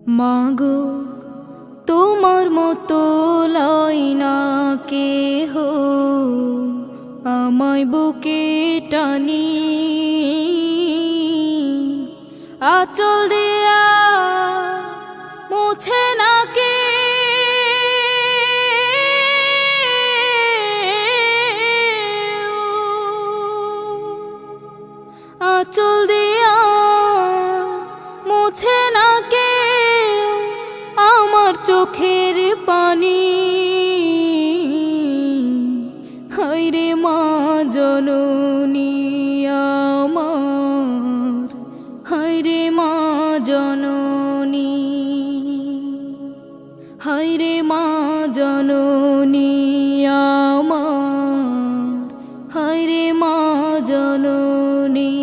মাগো তোমার মতো লয় না কেহ আমায় বুকে টানি, আঁচল দিয়া মুছে না কে আঁচল দিয়া মুছে না কে আমার চোখের পানি। হায়রে মা জননী আমার, হায়রে মা জননী, হায়রে মা জননী আমার, হায়রে মা জননী।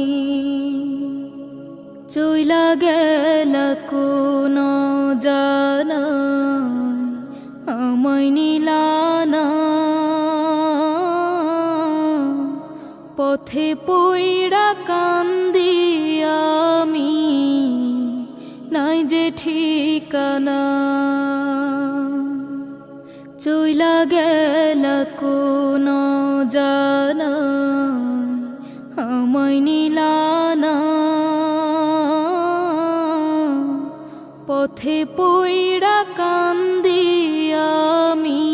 চইলা গেলা কোন জানায় আমায় নিলানা, পথে পইড়া কান্দি আমি নাই যে ঠিকানা। চইলা গেলা কোন জানায় আমায় নিলানা, পথে পইড়া কান্দি আমি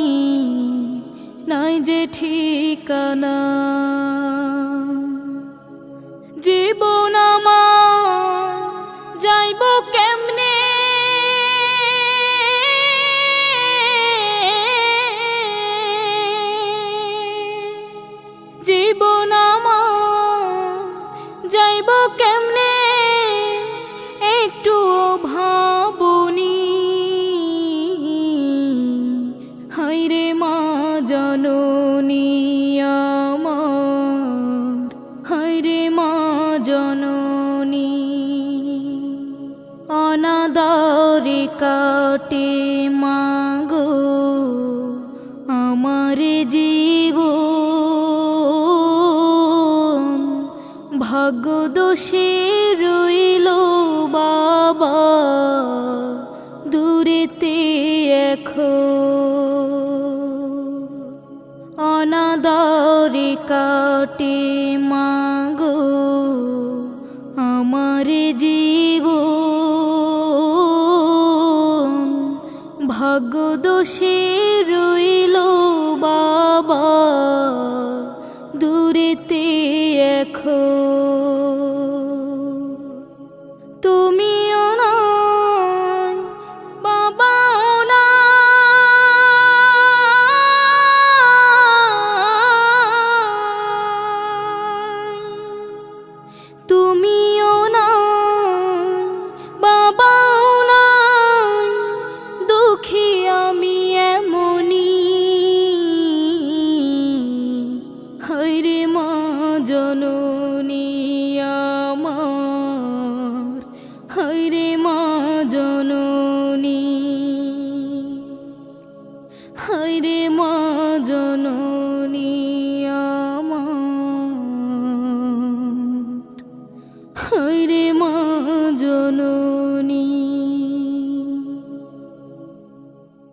নাই যে ঠিকানা। জীবন আমার যাইব কেমনে, জীবন আমার যাইব কেমনে একটু ভাবনি। হায়রে মা জননী আমার, হায়রে মা জননী। অনাদরে কাটে মাগো আমার জীবন, ভাগ্য দোষে রইল বাবা দূরেতে এখন। অনাদরে কাটে মাগো আমার জীবন, ভাগ্য দোষে রইল বাবা দূরেতে এখন। তুমিও নাই বাবাও নাই, তুমিও নাই বাবাও নাই, দুঃখী আমি এমনি। হায়রে মা জননী আমার, হায়রে মা জননী, হায়রে মা জননী।